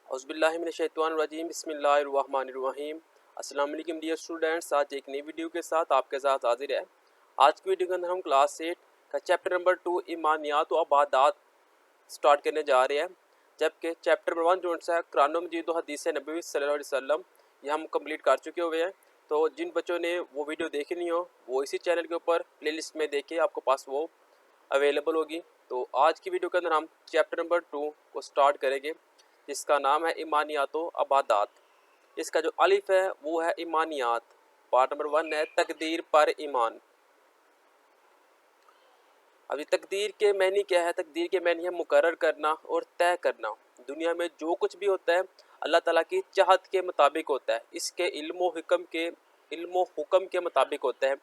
औज़ुबिल्लाहिमिनश्शैतानिर्रजीम बिस्मिल्लाहिर्रहमानिर्रहीम। अस्सलाम वालेकुम डियर स्टूडेंट्स, आज एक नई वीडियो के साथ आपके साथ हाजिर है। आज की वीडियो के अंदर हम क्लास 8 का चैप्टर नंबर 2 ईमानियात व अबादात स्टार्ट करने जा रहे हैं, जबकि चैप्टर नंबर 1 जो है कुरान मजीद व हदीस नबवी सल्लल्लाहु अलैहि वसल्लम ये हम कंप्लीट कर चुके हुए हैं। तो जिन बच्चों ने वो वीडियो देखी नहीं हो वो इसी चैनल के ऊपर प्लेलिस्ट में देखिए, आपके पास वो अवेलेबल होगी। तो आज की वीडियो के अंदर हम चैप्टर नंबर 2 को स्टार्ट करेंगे, जिसका नाम है ईमानियात व अबादात। इसका जो अलिफ है वो है ईमानियात। पार्ट नंबर 1 है तकदीर पर ईमान। अभी तकदीर के मैनी क्या है? तकदीर के मैनी है मुकर्रर करना और तय करना। दुनिया में जो कुछ भी होता है अल्लाह ताला की चाहत के मुताबिक होता है, इसके इल्म व हुक्म के मुताबिक होता है।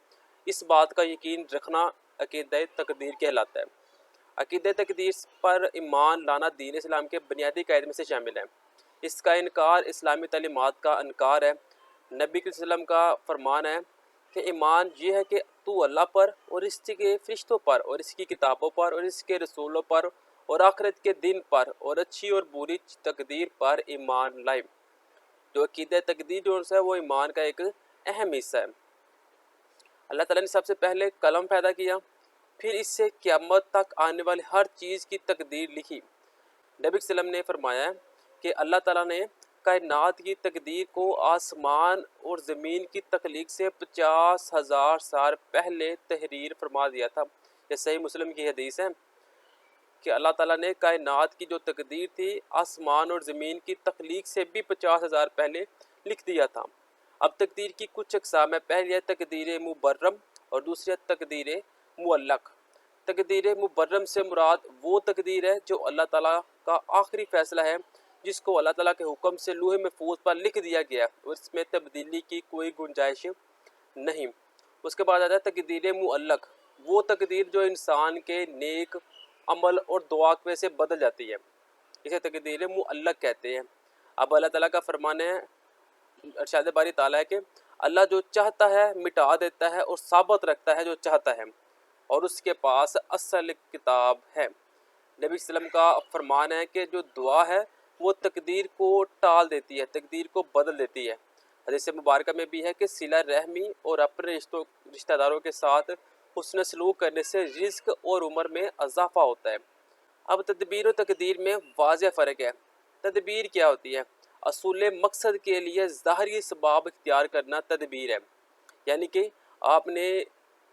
इस बात का यकीन रखना अकीदा तकदीर कहलाता है। अकीदा तकदीर पर ईमान लाना दीन इस्लाम के बुनियादी कायदे में से शामिल है। इसका इनकार इस्लामी तालीमात का इनकार है। नबी के वसल्लम का फरमान है कि ईमान ये है कि तू अल्लाह पर और इसके फरिश्तों पर और इसकी किताबों पर और इसके रसूलों पर और आखिरत के दिन पर और अच्छी और बुरी तकदीर पर ईमान लाए। जो अकीदा तकदीर जो है वो ईमान का एक अहम हिस्सा है। अल्लाह ताला ने सबसे पहले कलम पैदा किया, फिर इससे क़यामत तक आने वाली हर चीज़ की तकदीर लिखी। नबी सल्लम ने फरमाया कि अल्लाह ताला ने कायनात की तकदीर को आसमान और ज़मीन की तख्लीक से 50,000 साल पहले तहरीर फरमा दिया था। ये सही मुस्लिम की हदीस है कि अल्लाह ताला ने कायनात की जो तकदीर थी आसमान और ज़मीन की तख्लीक से भी 50,000 पहले लिख दिया था। अब तकदीर की कुछ अक़साम है। पहली है तकदीर मुबर्रम और दूसरी है तकदीर मुअल्लक। तकदीर मुबर्रम से मुराद वो तकदीर है जो अल्लाह ताला का आखिरी फ़ैसला है, जिसको अल्लाह ताला के हुक्म से लौह महफूज पर लिख दिया गया और इसमें तब्दीली की कोई गुंजाइश नहीं। उसके बाद आता है तकदीर मुअल्लक, वो तकदीर जो इंसान के नेक अमल और दुआ में से बदल जाती है, इसे तकदीर मुअल्लक कहते हैं। अब अल्लाह ताला का फरमान है इरशाद बारी ताला है कि अल्लाह जो चाहता है मिटा देता है और साबित रखता है जो चाहता है, और उसके पास असल किताब है। नबी सल्लम का फरमान है कि जो दुआ है वो तकदीर को टाल देती है, तकदीर को बदल देती है। हदीस मुबारक में भी है कि सिला रहमी और अपने रिश्तेदारों के साथ हुस्न सलूक करने से रिज़्क और उम्र में इजाफा होता है। अब तदबीर और तकदीर में वाज़ेह फ़र्क है। तदबीर क्या होती है? असूल मकसद के लिए ज़ाहरी सबब इख्तियार करना तदबीर है। यानी कि आपने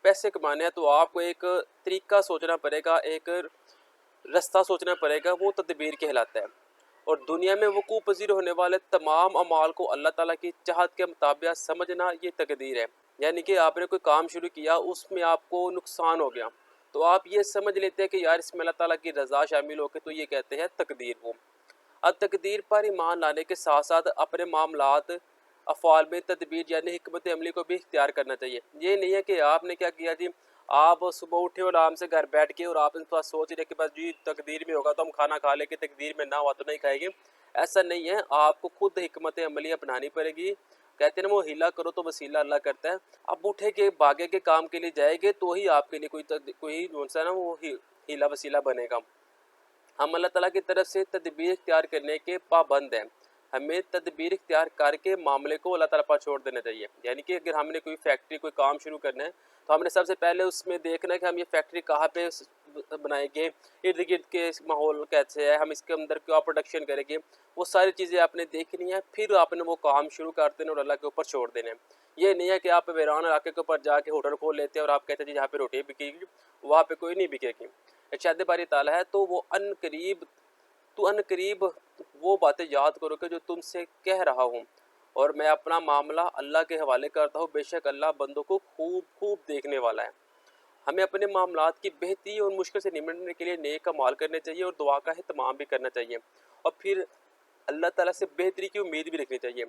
पैसे कमाने हैं तो आपको एक तरीका सोचना पड़ेगा, एक रास्ता सोचना पड़ेगा, वो तदबीर कहलाता है। और दुनिया में वकूफ़ पज़ीर होने वाले तमाम अमाल को अल्लाह ताला की चाहत के मुताबिक समझना ये तकदीर है। यानी कि आपने कोई काम शुरू किया, उसमें आपको नुकसान हो गया, तो आप ये समझ लेते हैं कि यार इसमें अल्लाह ताला की रज़ा शामिल हो के, तो ये कहते हैं तकदीर को। अब तकदीर पर ईमान लाने के साथ साथ अपने मामलात अफ़आल में तदबीर यानी हिकमत अमली को भी इख्तियार करना चाहिए। ये नहीं है कि आपने क्या किया जी, आप सुबह उठे और आराम से घर बैठ के और आप इन थोड़ा सोच रहे कि बस जी तकदीर में होगा तो हम खाना खा लेंगे, तकदीर में ना हुआ तो नहीं खाएंगे। ऐसा नहीं है, आपको खुद हिकमत अमली अपनानी पड़ेगी। कहते हैं ना वो हीला करो तो वसीला अल्लाह करता है। अब उठे के भागे के काम के लिए जाएंगे तो ही आपके लिए कोई जो सा ना वो हीला वसीला बनेगा। हम अल्लाह ताला की तरफ से तदबीर इख्तियार करने के पाबंद हैं। हमें तदबीर इख्तियार करके मामले को अल्लाह ताला पर छोड़ देना चाहिए। यानी कि अगर हमने कोई फैक्ट्री कोई काम शुरू करना है तो हमने सबसे पहले उसमें देखना है कि हम ये फैक्ट्री कहाँ पे बनाएंगे, इर्द गिर्द के माहौल कैसे है, हम इसके अंदर क्या प्रोडक्शन करेंगे, वो सारी चीज़ें आपने देखनी है। फिर आपने वो काम शुरू कर देना और अल्लाह के ऊपर छोड़ देना है। ये नहीं है कि आप वीरान इलाके के ऊपर जाके होटल खोल लेते हैं और आप कहते हैं जी यहाँ पे रोटी बिकेगी, वहाँ पे कोई नहीं बिकेगी। इरशाद बारी ताला है तो वो अनकरीब वो बातें याद करो कि जो तुमसे कह रहा हूँ, और मैं अपना मामला अल्लाह के हवाले करता हूँ, बेशक अल्लाह बंदों को खूब खूब देखने वाला है। हमें अपने मामलात की बेहतरी और मुश्किल से निपटने के लिए नेक अमाल करने चाहिए और दुआ का एहतमाम भी करना चाहिए, और फिर अल्लाह ताला से बेहतरी की उम्मीद भी रखनी चाहिए।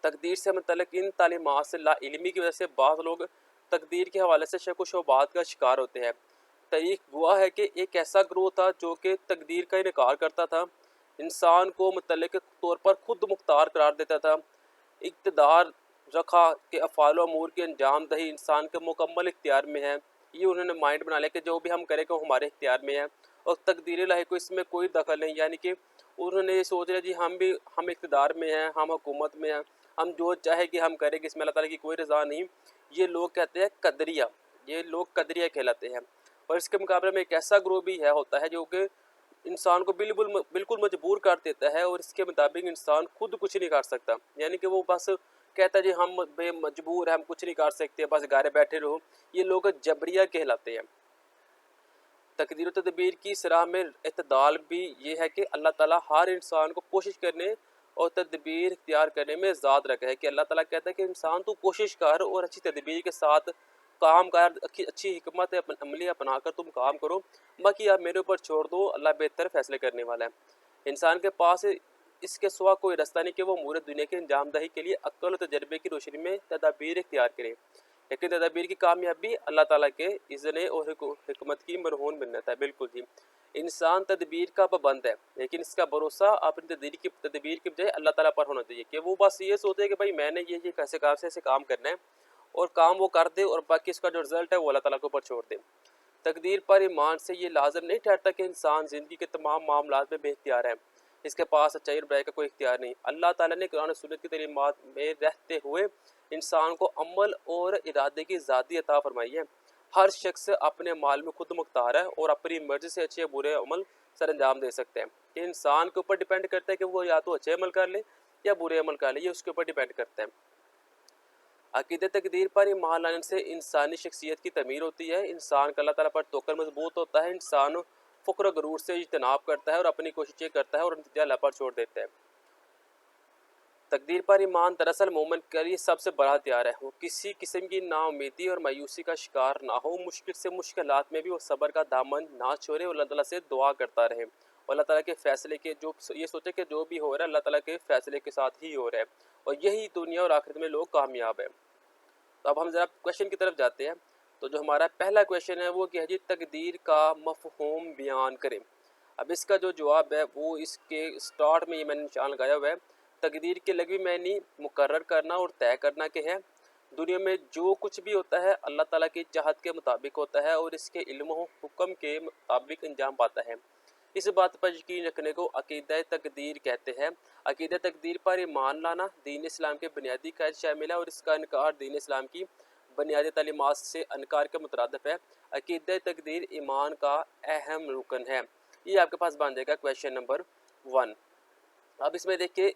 तकदीर से मतलब इन तालीमात से लाइल्मी की वजह से बाद लोग तकदीर के हवाले से शक व शुबहात का शिकार होते हैं। तारीख गवाह है कि एक ऐसा ग्रोह था जो कि तकदीर का इनकार करता था, इंसान को मुतल्लिक़ तौर पर खुद मुख्तार करार देता था, इक़्तिदार रखा कि अफ़ाल अमूर की अंजाम दही इंसान के मुकम्मल इख्तियार में है। ये उन्होंने माइंड बना लिया कि जो भी हम करें वो हमारे इख्तियार में है और तकदीर इलाही को इसमें कोई दखल नहीं। यानी कि उन्होंने ये सोच लिया जी हम इक़्तिदार में हैं, हम हुकूमत में हैं, हम जो चाहे कि हम करें, कि इसमें अल्लाह ताला की कोई रज़ा नहीं। ये लोग कहते हैं कदरिया, ये लोग कदरिया कहलाते हैं। और इसके मुकाबले में एक ऐसा ग्रोह भी है होता है जो कि इंसान को बिल्कुल मजबूर कर देता है, और इसके मुताबिक इंसान खुद कुछ नहीं कर सकता। यानी कि वो बस कहता है जी हम मजबूर हैं, हम कुछ नहीं कर सकते, बस घर बैठे रहो। ये लोग जबरिया कहलाते हैं। तकदीर और तदबीर की सराह में इत्दाल भी ये है कि अल्लाह ताला हर इंसान को कोशिश करने और तदबीर इख्तियार करने में ज़ाद रखा है। कि अल्लाह ताला कहता है कि इंसान तू कोशिश कर और अच्छी तदबीर के साथ काम कर, अच्छी हिकमत अमली अपना कर तुम काम करो, बाकी आप मेरे ऊपर छोड़ दो, अल्लाह बेहतर फैसले करने वाला है। इंसान के पास इसके सिवा कोई रास्ता नहीं कि वो पूरे दुनिया की अंजामदही के लिए अक्ल और तजर्बे की रोशनी में तदाबीर इख्तियार करे। लेकिन तदाबीर की कामयाबी अल्लाह ताला के इज़्न और हिकमत की मरहून मिन्नत है। बिल्कुल जी, इंसान तदबीर का पाबंद है, लेकिन इसका भरोसा अपनी तदबीर की बजाय अल्लाह ताला पर होना चाहिए। कि वो बस ये सोचे कि भाई मैंने ये कैसे काम से ऐसे काम करना है, और काम वो कर दे, और बाकी इसका जो रिज़ल्ट है वो अल्लाह ताला के ऊपर छोड़ दे। तकदीर पर ईमान से ये लाजम नहीं ठहरता कि इंसान ज़िंदगी के तमाम मामलात में बेख्तियार है, इसके पास अच्छाई और बुराई का कोई इख्तियार नहीं। अल्लाह ताला ने कुरान और सुन्नत की तालीमात में रहते हुए इंसान को अमल और इरादे की ज़ाती अता फरमाई है। हर शख्स अपने माल में खुद मुख्तार है, और अपनी मर्ज़ी से अच्छे बुरे अमल सर अंजाम दे सकते हैं। ये इंसान के ऊपर डिपेंड करता है कि वो या तो अच्छे अमल कर ले या बुरे अमल कर ले, ये उसके ऊपर डिपेंड करता है। अक़ीदत तकदीर पर ईमान लाने से इंसानी शख्सियत की तमीर होती है। इंसान का अल्लाह ताला पर तवक्कुल मजबूत होता है। इंसान फ़ुक्र गरूर से इज्तनाब करता है और अपनी कोशिशें करता है, और नतीजा अल्लाह पर छोड़ देता है। तकदीर पर ईमान दरअसल मोमिन के लिए सबसे बड़ा हथियार है। वो किसी किस्म की नाउमीदी और मायूसी का शिकार ना हो, मुश्किल से मुश्किलात में भी वो सब्र का दामन ना छोड़े, और अल्लाह ताला से दुआ करता रहे, और अल्लाह ताला के फ़ैसले के जो ये सोचे कि जो भी हो रहा है अल्लाह ताला के फ़ैसले के साथ ही हो रहा है, और यही दुनिया और आखिरत में लोग कामयाब है। तो अब हम ज़रा क्वेश्चन की तरफ जाते हैं। तो जो हमारा पहला क्वेश्चन है वो क्या है जी, तकदीर का मफ़हूम बयान करें। अब इसका जो जवाब है वो इसके स्टार्ट में ये मैंने निशान लगाया हुआ है। तकदीर के लग़वी मानी मुकर्रर करना और तय करना के है। दुनिया में जो कुछ भी होता है अल्लाह ताला की चाहत के मुताबिक होता है, और इसके इल्म व हुक्म के मुताबिक अंजाम पाता है। इस बात पर यकीन रखने को अक़ीदा तकदीर कहते हैं। अक़ीदा तकदीर पर ईमान लाना दीन इस्लाम के बुनियादी कायद शामिल है, और इसका इनकार दीन इस्लाम की बुनियादी तालीमात से इनकार के मुतरादिफ है। अक़ीदा तकदीर ईमान का अहम रुकन है। ये आपके पास बन जाएगा क्वेश्चन नंबर 1। अब इसमें देखिए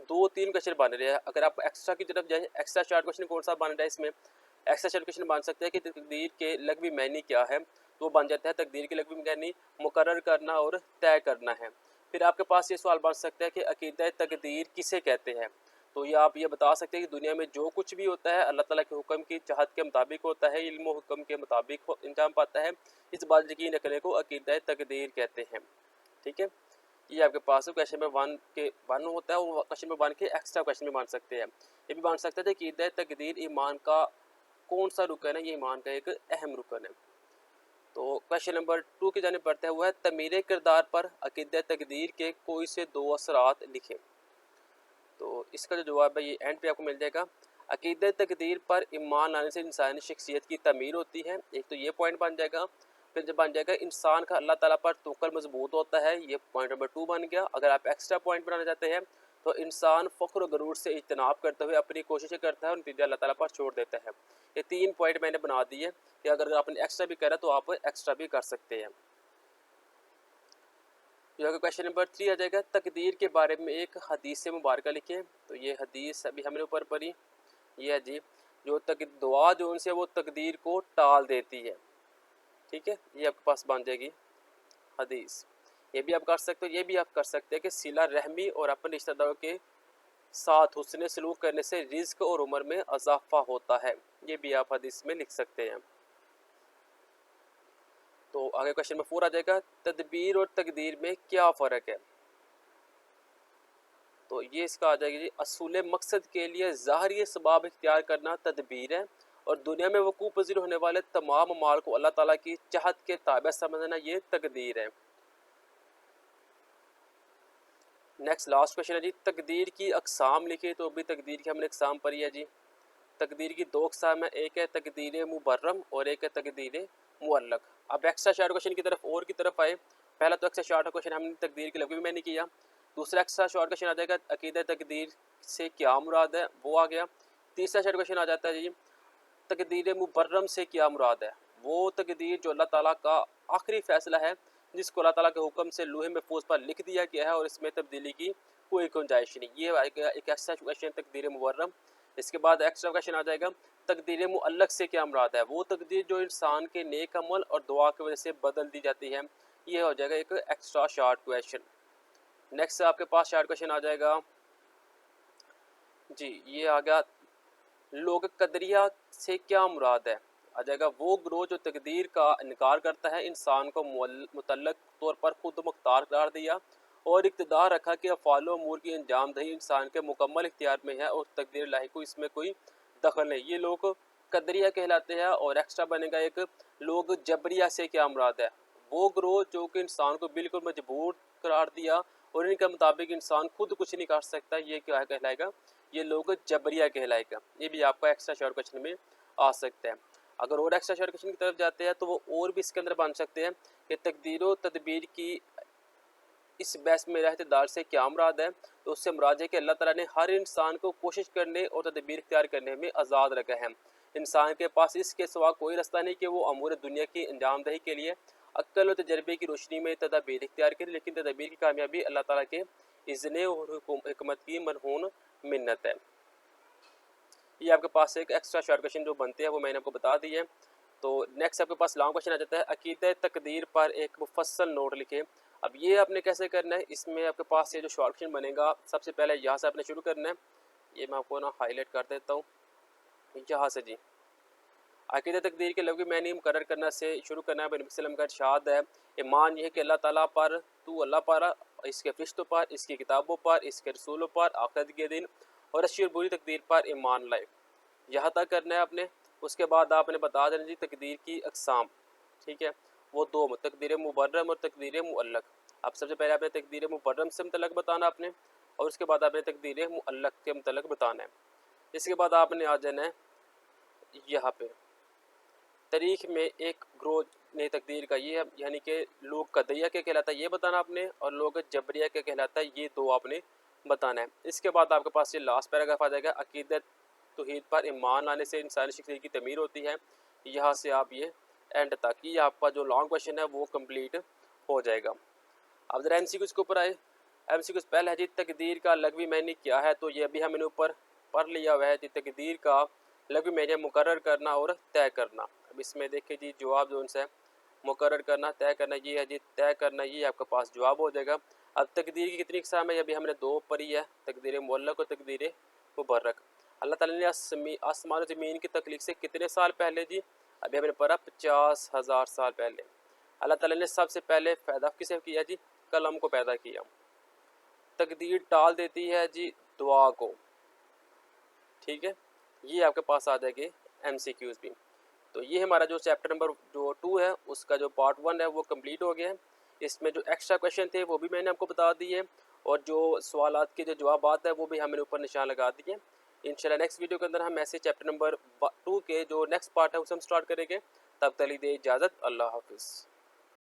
2-3 क्वेश्चन बन रहे हैं। अगर आप एक्स्ट्रा की तरफ जाएँ, एक्स्ट्रा शार्ट क्वेश्चन कौन सा बन रहा है इसमें, एक्स्ट्रा शार्ट क्वेश्चन बन सकते हैं कि तकदीर के लग़वी मानी क्या है, तो बन जाता है तकदीर के लग़वी मानी मुकर्रर करना और तय करना है। फिर आपके पास ये सवाल बन सकता है कि अक़ीदा तकदीर किसे कहते हैं, तो ये आप ये बता सकते हैं कि दुनिया में जो कुछ भी होता है अल्लाह ताला के हुक्म की चाहत के मुताबिक होता है, इल्म व हुक्म के मुताबिक अंजाम पाता है। इस बात यकीन रखने को अक़ीदा तकदीर कहते हैं। ठीक है, ये आपके पास क्वेश्चन नंबर 1 होता है, वो क्वेश्चन नंबर 1 के एक्स्ट्रा क्वेश्चन में बन सकते हैं। ये भी बन सकता है कि अक़ीदा तकदीर ईमान का कौन सा रुकन है, ये ईमान का एक अहम रुकन है। तो क्वेश्चन नंबर 2 की जानिब बढ़ते हुआ है, तमीर किरदार पर अक़ीदा तकदीर के कोई से 2 असरात लिखें। तो इसका जो जवाब है ये एंड पे आपको मिल जाएगा। अक़ीदा तकदीर पर ईमान लाने से इंसानी शख्सियत की तमीर होती है, एक तो ये पॉइंट बन जाएगा। फिर जब बन जाएगा इंसान का अल्लाह ताला पर तवक्कुल मजबूत होता है, ये पॉइंट नंबर 2 बन गया। अगर आप एक्स्ट्रा पॉइंट बनाना चाहते हैं तो इंसान फ़ख्र और गरूर से इज्तनाब करते हुए अपनी कोशिशें करता है, और नतीजा अल्लाह ताला पर छोड़ देता है। ये 3 पॉइंट मैंने बना दिए कि अगर आपने एक्स्ट्रा भी करा तो आप एक्स्ट्रा भी कर सकते हैं। जो क्वेश्चन नंबर 3 आ जाएगा, तकदीर के बारे में एक हदीस मुबारक लिखें। तो ये हदीस अभी हमने ऊपर पढ़ी, ये है जी, जो दुआ जो उनसे वो तकदीर को टाल देती है। ठीक है, ये आपके पास बन जाएगी हदीस। ये भी आप कर सकते हो, ये भी आप कर सकते हैं कि सिला रहमी और अपने रिश्तेदारों के साथ हुस्न सलूक करने से रिज़्क और उम्र में इजाफा होता है। ये भी आप हदीस में लिख सकते हैं। तो आगे क्वेश्चन नंबर 4 आ जाएगा, तदबीर और तकदीर में क्या फ़र्क है। तो ये इसका आ जाएगी जी, असूल मकसद के लिए ज़ाहिरी असबाब इख्तियार करना तदबीर है, और दुनिया में वकूफ़ पज़ीर होने वाले तमाम अमाल को अल्लाह ताला की चाहत के ताबे समझना ये तकदीर है। नेक्स्ट लास्ट क्वेश्चन है जी, तकदीर की अक़साम लिखी। तो अभी तकदीर की हमने अक़साम पढ़ी है जी। तकदीर की 2 अक़साम है, एक है तकदीर मुबर्रम और एक है तकदीर मुअल्लक़। अब एक्स्ट्रा शार्ट क्वेश्चन की तरफ आए। पहला तो एक्स्ट्रा शार्ट क्वेश्चन हमने तकदीर के लग़वी मानी किया। दूसरा एक्स्ट्रा शॉर्ट क्वेश्चन आ जाएगा अकीदा तकदीर से क्या मुराद है, वो आ गया। तीसरा शॉर्ट क्वेश्चन आ जाता है जी तकदीर मुबर्रम से क्या मुराद है, वो तकदीर जो अल्लाह ताला का आखिरी फ़ैसला है जिसको अल्लाह ताला के हुक्म से लौह महफूज पर लिख दिया गया है और इसमें तब्दीली की कोई गुंजाइश नहीं। ये आएगा एक एक्स्ट्रा क्वेश्चन तकदीर मुबर्रम। इसके बाद एक्स्ट्रा क्वेश्चन आ जाएगा तकदीर मुअल्लक से क्या मुराद है, वो तकदीर जो इंसान के नेक अमल और दुआ की वजह से बदल दी जाती है। ये हो जाएगा एक एक्स्ट्रा शॉर्ट क्वेश्चन। नेक्स्ट आपके पास शॉर्ट क्वेश्चन आ जाएगा जी, ये आ गया लोग कदरिया से क्या मुराद है, आ जाएगा वो ग्रोह जो तकदीर का इनकार करता है, इंसान को मुतल्लक तौर पर खुद मुख्तार करार दिया और इक़्तिदार रखा कि अफ़ाल अमूर की अंजाम दही इंसान के मुकम्मल इख्तियार में है और तकदीर लाही को इसमें कोई दखल नहीं। ये लोग कदरिया कहलाते हैं। और एक्स्ट्रा बनेगा एक लोग जबरिया से क्या मुराद है, वो ग्रोह जो कि इंसान को बिल्कुल मजबूर करार दिया और इनके मुताबिक इंसान खुद कुछ नहीं कर सकता, ये क्या कहलाएगा, ये लोग जबरिया कहलाएगा। ये भी आपका एक्स्ट्रा शॉर्ट क्वेश्चन में आ सकता है। अगर और एक्स्ट्रा शॉर्ट क्वेश्चन की तरफ जाते हैं तो वो और भी इसके अंदर बन सकते हैं कि तकदीर व तदबीर की इस बहस में रहतेदार से क्या मुराद है, तो उससे मुराद है कि अल्लाह ताला ने हर इंसान को कोशिश करने और तदबीर इख्तियार करने में आज़ाद रखा है। इंसान के पास इसके सिवा कोई रास्ता नहीं कि वो अमूर दुनिया की अंजामदही के लिए अक्ल और तजर्बे की रोशनी में तदबीर इख्तियार करे, लेकिन तदबीर की कामयाबी अल्लाह ताला के इज़्न और हिकमत की मनहून मिन्नत है। ये आपके पास एक एक्स्ट्रा शॉर्ट क्वेश्चन जो बनते हैं वो मैंने आपको बता दी है। तो नेक्स्ट आपके पास लॉन्ग क्वेश्चन आ जाता है अकीदा तकदीर पर एक मुफस्सल नोट लिखे। अब ये आपने कैसे करना है, इसमें आपके पास ये जो शॉर्ट क्वेश्चन बनेगा सबसे पहले यहाँ से आपने शुरू करना है। ये मैं आपको ना हाईलाइट कर देता हूँ यहाँ से जी। अकीदा तकदीर के लफ्ज़ी मानी मुकर्रर करना से शुरू करना है। नबी सल्लल्लाहु अलैहि वसल्लम का इरशाद है, ईमान यह कि अल्लाह ताला पर, तू अल्लाह पर, इसके फरिश्तों पर, इसकी किताबों पर, इसके रसूलों पर, आखिरत के दिन और अच्छी और बुरी तकदीर पर ईमान लाए। यहाँ तक करना है आपने। उसके बाद आपने बता देना जी तकदीर की अक़साम, ठीक है, वो दो तकदीर मुबर्रम और तकदीर मुअल्लक। अब सबसे पहले आपने तकदीर मुबर्रम से मुतल्लक बताना आपने, और उसके बाद आपने तकदीर मुअल्लक के मुतल्लक बताना है। इसके बाद आपने आ जाना है यहाँ पे तारीख़ में एक ग्रोह ने तकदीर का ये है, यानी कि लोग कदरिया के कहलाता है ये बताना आपने, और लोग जबरिया के कहलाता है ये दो आपने बताना है। इसके बाद आपके पास ये लास्ट पैराग्राफ आ जाएगा अकीदत तौहीद पर ईमान लाने से इंसानी शख्सियत की तमीर होती है। यहाँ से आप ये एंड तक ये आपका जो लॉन्ग क्वेश्चन है वो कंप्लीट हो जाएगा। अब ज़रा MCQs के ऊपर आए। MCQs पहले है जी तकदीर का लग़वी मानी क्या है, तो ये भी हमने ऊपर पढ़ लिया हुआ है जी। तकदीर का लग़वी मानी मुकर्रर करना और तय करना। अब इसमें देखिए जी जवाब जो उनसे मुकर्रर करना तय करना ये है जी, तय करना ये आपके पास जवाब हो जाएगा। अब तकदीर की कितनी अक़साम है, ये भी हमने दो पढ़ी है, तकदीर मुअल्लक और तकदीर मुबर्रक। अल्लाह ताला ने आसमान और ज़मीन की तख्लीक से कितने साल पहले जी, अभी हमने पढ़ा 50,000 साल पहले। अल्लाह ताला ने सबसे पहले पैदा किसे किया जी, कलम को पैदा किया। तकदीर टाल देती है जी दुआ को, ठीक है, ये आपके पास आ जाएगी MCQs भी। तो ये हमारा जो चैप्टर नंबर जो 2 है उसका जो पार्ट 1 है वो कंप्लीट हो गया है। इसमें जो एक्स्ट्रा क्वेश्चन थे वो भी मैंने आपको बता दिए, और जो सवालात के जो जवाबात है वो भी हमने ऊपर निशान लगा दिए। इंशाल्लाह नेक्स्ट वीडियो के अंदर हम ऐसे चैप्टर नंबर 2 के जो नेक्स्ट पार्ट है उसे हम स्टार्ट करेंगे। तब तक दे इजाज़त, अल्लाह हाफिज़।